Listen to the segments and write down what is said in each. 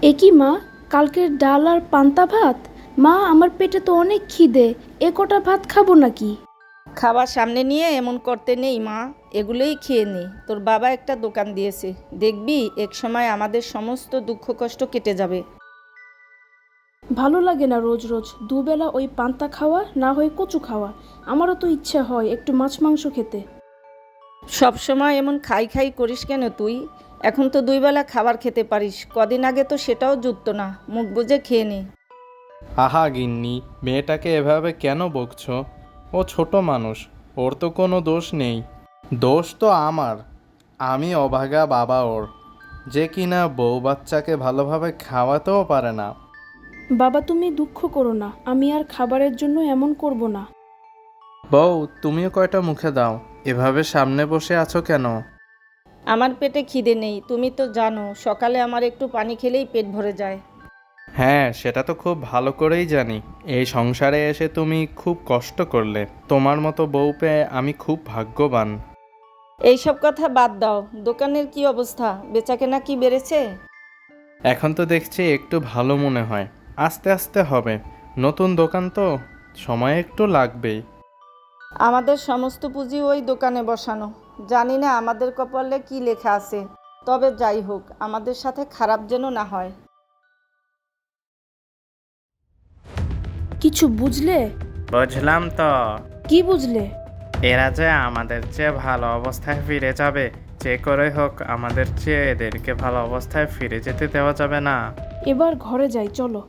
এ কি মা, কালকের ডাল আর পান্তা ভাত? মা, আমার পেটে তো অনেক খিদে, এ কটা ভাত খাবো নাকি? খাবার সামনে নিয়ে এমন করতে নেই মা, এগুলোই খেয়ে নে। তোর বাবা একটা দোকান দিয়েছে, দেখবি এক সময় আমাদের সমস্ত দুঃখ কষ্ট কেটে যাবে। ভালো লাগে না রোজ রোজ দুবেলা ওই পান্তা খাওয়া, না হয় কচু খাওয়া। আমারও তো ইচ্ছে হয় একটু মাছ মাংস খেতে। সব সময় এমন খাই খাই করিস কেন তুই? এখন তো দুই বেলা খাবার খেতে পারিস, কদিন আগে তো সেটাও জুটতো না। মুখ বুজে খেয়ে নে। আহা গিন্নি, মেয়েটাকে এভাবে কেন বকছো? ও ছোট মানুষ, ওর তো কোনো দোষ নেই। দোষ তো আমার। আমি অভাগা বাবা ওর, যে কিনা বউ বাচ্চাকে ভালোভাবে খাওয়াতেও পারে না। বাবা, তুমি দুঃখ করো না, আমি আর খাবারের জন্য এমন করব না। বউ, তুমিও কয়টা মুখে দাও, এভাবে সামনে বসে আছো কেন? আমার পেটে খিদে নেই, তুমি তো জানো সকালে আমার একটু পানি খেলেই পেট ভরে যায়। হ্যাঁ, সেটা তো খুব ভালো করেই জানি। এই সংসারে এসে তুমি খুব কষ্ট করলে, তোমার মতো বউ পেয়ে আমি খুব ভাগ্যবান। এইসব কথা বাদ দাও, দোকানের কি অবস্থা? বেচাকেনা কি বেড়েছে? এখন তো দেখছি একটু ভালো মনে হয়। আস্তে আস্তে হবে, নতুন দোকান তো, সময় একটু লাগবেই। আমাদের সমস্ত পুঁজি ওই দোকানে বসানো। জানি না আমাদের কপালে কি লেখা আছে, তবে যাই হোক, আমাদের সাথে খারাপ যেন না হয়। কিছু বুঝলে? বুঝলাম তো। কি বুঝলে? এরা যে আমাদের চেয়ে ভালো অবস্থায় ফিরে যাবে, যে করে হোক আমাদের চেয়ে এদেরকে ভালো অবস্থায় ফিরে যেতে দেওয়া যাবে না। এবার ঘরে যাই, চলো।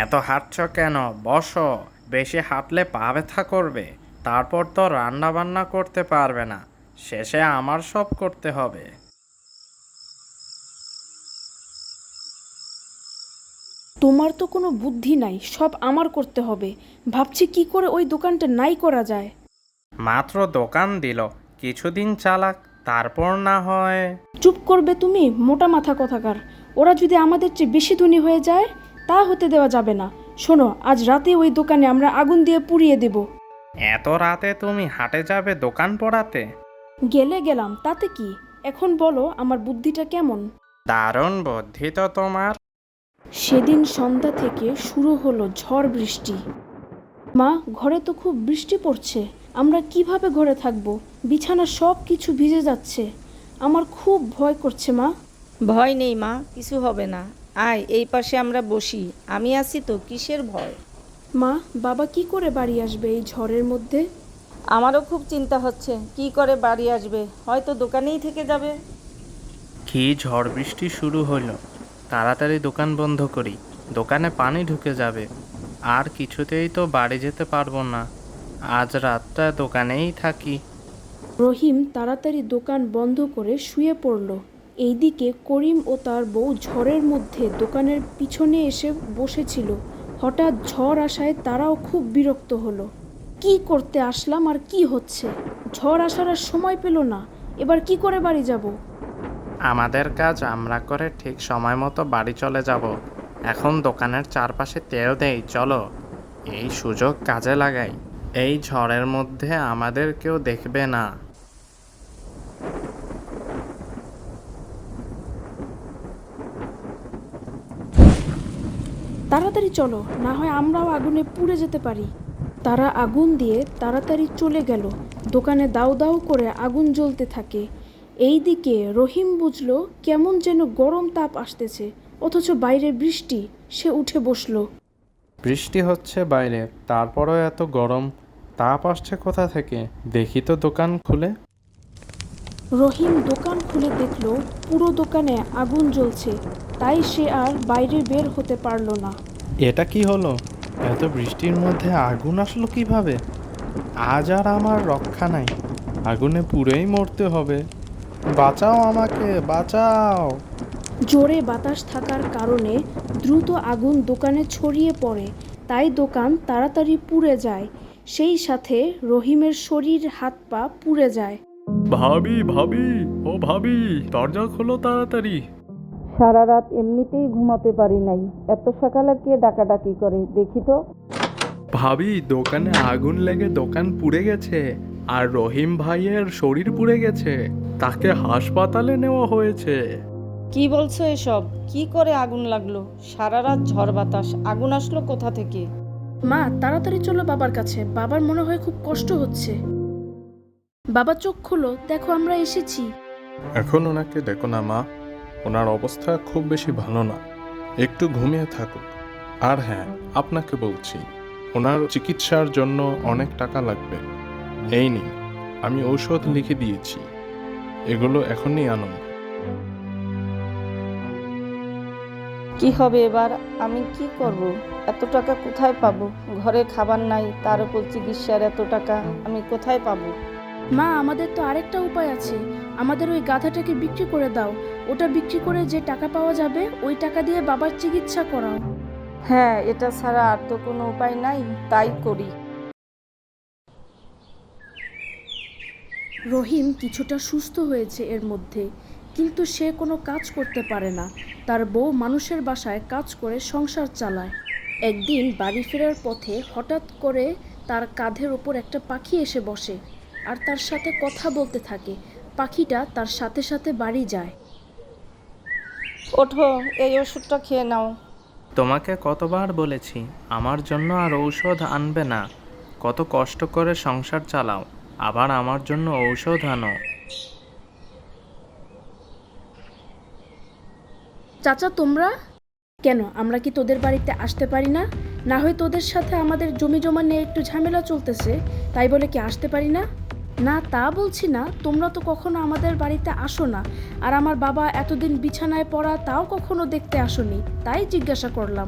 এত হাঁটছ কেন? বসো। বেশি হাঁটলে পা ব্যথা করবে, তারপর তো রান্না বান্না করতে পারবে না, শেষে আমার সব করতে হবে। তোমার তো কোনো বুদ্ধি নাই, সব আমার করতে হবে। ভাবছি কি করে ওই দোকানটা নাই করা যায়। মাত্র দোকান দিল, কিছুদিন চালাক, তারপর না হয়। চুপ করবে তুমি, মোটা মাথা কথাকার। ওরা যদি আমাদের চেয়ে বেশি ধনী হয়ে যায়, তা হতে দেওয়া যাবে না। শোনো, আজ রাতে ওই দোকানে আমরা আগুন দিয়ে পুড়িয়ে দেব। এত রাতে তুমি হাটে যাবে দোকান পড়াতে? গেলে গেলাম, তাতে কি? এখন বলো আমার বুদ্ধিটা কেমন? দারুণ বুদ্ধি তো তোমার। সেদিন সন্ধ্যা থেকে শুরু হলো ঝড় বৃষ্টি। মা, ঘরে তো খুব বৃষ্টি পড়ছে। আমরা কিভাবে ঘরে থাকবো? বিছানা সব কিছু ভিজে যাচ্ছে। আমার খুব ভয় করছে মা। ভয় নেই মা, কিছু হবে না। আয় এই পাশে আমরা বসি, আমি আছি তো, কিসের ভয়? মা, বাবা কি করে বাড়ি আসবে এই ঝড়ের মধ্যে? আমারও খুব চিন্তা হচ্ছে, কি করে বাড়ি আসবে, হয়তো দোকানেই থেকে যাবে। কি ঝড় বৃষ্টি শুরু হলো! তাড়াতাড়ি দোকান বন্ধ করি, দোকানে পানি ঢুকে যাবে। আর কিছুতেই তো বাড়ি যেতে পারবো না, আজ রাতটা দোকানেই থাকি। রহিম তাড়াতাড়ি দোকান বন্ধ করে শুয়ে পড়ল। এইদিকে করিম ও তার বউ ঝড়ের মধ্যে দোকানের পিছনে এসে বসেছিল। হঠাৎ ঝড় আসায় তারাও খুব বিরক্ত হলো। কি করতে আসলাম আর কি হচ্ছে? ঝড় আসার আর সময় পেল না। এবার কি করে বাড়ি যাব? আমাদের কাজ আমরা করে ঠিক সময় মতো বাড়ি চলে যাব। এখন দোকানের চারপাশে তেল দেই, চলো এই সুযোগ কাজে লাগাই। এই ঝড়ের মধ্যে আমাদের কেউ দেখবে না। তাড়াতাড়ি চলো, না হয় আমরাও আগুনে পুড়ে যেতে পারি। তারা আগুন দিয়ে তাড়াতাড়ি চলে গেল। দোকানে দাউ দাউ করে আগুন জ্বলতে থাকে। এইদিকে রহিম বুঝলো কেমন যেন গরম তাপ আসতেছে, অথচ বাইরে বৃষ্টি। সে উঠে বসলো। বৃষ্টি হচ্ছে বাইরে, তারপরও এত গরম, তাপ আসছে কোথা থেকে? দেখি তো দোকান খুলে। রহিম দোকান খুলে দেখলো পুরো দোকানে আগুন জ্বলছে। তাই সে আর বাইরে বের হতে পারল না। এটা কি হলো? এত বৃষ্টির মধ্যে আগুন আসলো কিভাবে? আজ আর আমার রক্ষা নাই, আগুনে পুড়েই মরতে হবে। বাঁচাও আমাকে, বাঁচাও! জোরে বাতাস থাকার কারণে দ্রুত আগুন দোকানে ছড়িয়ে পড়ে। তাই দোকান তাড়াতাড়ি পুড়ে যায়। সেই সাথে রহিমের শরীর হাত পা পুড়ে যায়। ভাবি, ভাবি, ও ভাবি, দরজা খোলো তাড়াতাড়ি। সারা রাত এমনিতেই ঘুমাতে পারি নাই, এত সকালে কে ডাকাডাকি করে দেখি তো। ভাবি, দোকানে আগুন লেগে দোকান পুড়ে গেছে, আর রহিম ভাইয়ের শরীর পুড়ে গেছে, তাকে হাসপাতালে নেওয়া হয়েছে। কি বলছো এসব? কি করে আগুন লাগলো? সারা রাত ঝড় বাতাস, আগুন আসলো কোথা থেকে? মা, তাড়াতাড়ি চলো বাবার কাছে, বাবার মনে হয় খুব কষ্ট হচ্ছে। বাবা চোখ খোলো, দেখো আমরা এসেছি। এখন ওনাকে দেখো না মা, ওনার অবস্থা খুব বেশি ভালো না, একটু ঘুমিয়ে থাকুক। আর হ্যাঁ, আপনাকে বলছি, ওনার চিকিৎসার জন্য অনেক টাকা লাগবে। এই নিন, আমি ঔষধ লিখে দিয়েছি, এগুলো এখনই আনুন। কি হবে এবার? আমি কি করব? এত টাকা কোথায় পাবো? ঘরে খাবার নাই, তার উপর চিকিৎসার এত টাকা আমি কোথায় পাবো? মা, আমাদের তো আরেকটা উপায় আছে। আমাদের ওই গাধাটাকে বিক্রি করে দাও। ওটা বিক্রি করে যে টাকা পাওয়া যাবে, ওই টাকা দিয়ে বাবার চিকিৎসা করাও। হ্যাঁ, এটা ছাড়া আর তো কোনো উপায় নাই, তাই করি। রহিম কিছুটা সুস্থ হয়েছে এর মধ্যে, কিন্তু সে কোনো কাজ করতে পারে না। তার বউ মানুষের বাসায় কাজ করে সংসার চালায়। একদিন বাড়ি ফেরার পথে হঠাৎ করে তার কাঁধের ওপর একটা পাখি এসে বসে আর তার সাথে কথা বলতে থাকে। পাখিটা তার সাথে সাথে বাড়ি যায়। ওঠো, এই ওষুধটা খেয়ে নাও। তোমাকে কতবার বলেছি আমার জন্য আর ঔষধ আনবে না, কত কষ্ট করে সংসার চালাও, আবার আমার জন্য ঔষধ আনো। চাচা, তোমরা কেন? আমরা কি তোদের বাড়িতে আসতে পারি না? না হয় তোদের সাথে আমাদের জমি জমা নিয়ে একটু ঝামেলা চলতেছে, তাই বলে কি আসতে পারি না? না, তা বলছি না, তোমরা তো কখনো আমাদের বাড়িতে আসো না। আর আমার বাবা এতদিন বিছানায় পড়া, তাও কখনো দেখতে আসোনি, তাই জিজ্ঞাসা করলাম।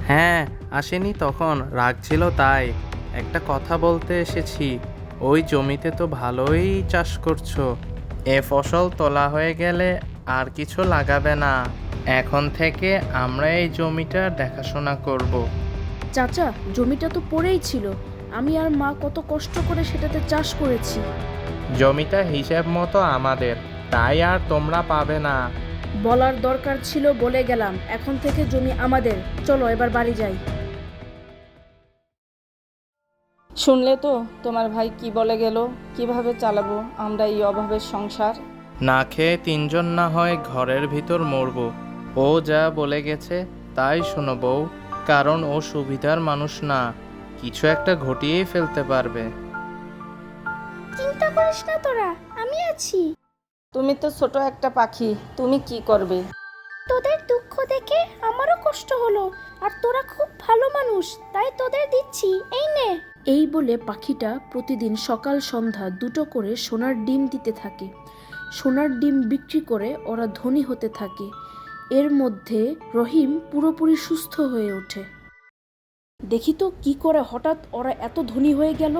হ্যাঁ, আসেনি তখন, রাগ ছিল তাই। একটা কথা বলতে এসেছি, ওই জমিতে তো ভালোই চাষ করছো, এ ফসল তোলা হয়ে গেলে আর কিছু লাগাবে না, এখন থেকে আমরা এই জমিটা দেখাশোনা করব। চাচা, জমিটা তো পড়েই ছিল, আমি আর মা কত কষ্ট করে সেটাতে চাষ করেছি। জমিটা হিসেব মতো আমাদের, তাই আর তোমরা পাবে না। বলার দরকার ছিল, বলে গেলাম। এখন থেকে জমি আমাদের। চলো এবার বাড়ি যাই। শুনলে তো তোমার ভাই কি বলে গেল? কিভাবে চালাবো আমরা এই অভাবের সংসার? না খেয়ে তিনজন না হয় ঘরের ভিতর মরব, ও যা বলে গেছে তাই শোনো বউ, কারণ ও সুবিধার মানুষ না, কিছু একটা ঘটিয়েই ফেলতে পারবে। চিন্তা করিস না তোরা, আমি আছি। তুমি তো ছোট একটা পাখি, তুমি কি করবে? তোদের দুঃখ দেখে আমারও কষ্ট হলো, আর তোরা খুব ভালো মানুষ, তাই তোদের দিচ্ছি, এই নে। এই বলে পাখিটা প্রতিদিন সকাল সন্ধ্যা দুটো করে সোনার ডিম দিতে থাকে। সোনার ডিম বিক্রি করে ওরা ধনী হতে থাকে। এর মধ্যে রহিম পুরোপুরি সুস্থ হয়ে ওঠে। দেখি তো কি করে হঠাৎ ওরা এত ধনী হয়ে গেল।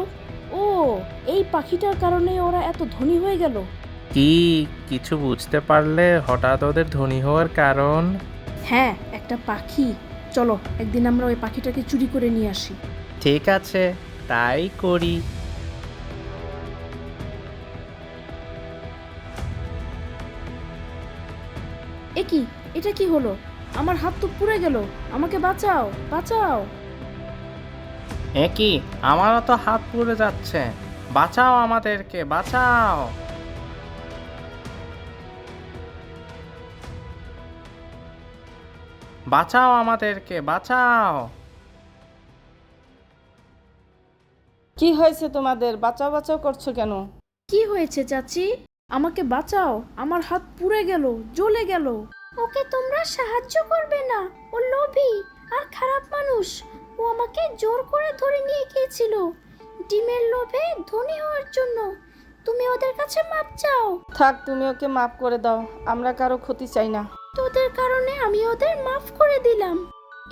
ও, এই পাখিটার কারণে ওরা এত ধনী হয়ে গেল। কি কিছু বুঝতে পারলে হঠাৎ ওদের ধনী হওয়ার কারণ? হ্যাঁ, একটা পাখি। চলো একদিন আমরা ওই পাখিটাকে চুরি করে নিয়ে আসি। ঠিক আছে, তাই করি। কি, এটা কি হলো? আমার হাত তো পুড়ে গেল, আমাকে বাঁচাও, বাঁচাও। কি, আমারও তো হাত পুড়ে যাচ্ছে, বাঁচাও আমাদেরকে, বাঁচাও। বাঁচাও আমাদেরকে, বাঁচাও। কি হয়েছে তোমাদের? বাঁচাও বাঁচাও করছো কেন? কি হয়েছে চাচি? আমাকে বাঁচাও, আমার হাত পুড়ে গেল, জ্বলে গেল। ওকে তোমরা সাহায্য করবে না, ও লোভী আর খারাপ মানুষ। ও আমাকে জোর করে ধরে নিয়ে গিয়েছিল ডিমের লোভে ধনী হওয়ার জন্য। তুমি ওদের কাছে মাপ চাও। থাক, তুমি ওকে মাফ করে দাও, আমরা কারো ক্ষতি চাই না। তোদের কারণে আমি ওদের মাফ করে দিলাম।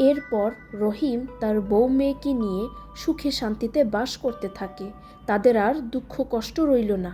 এরপর রহিম তার বউ মেয়েকে নিয়ে সুখে শান্তিতে বাস করতে থাকে। তাদের আর দুঃখ কষ্ট রইল না।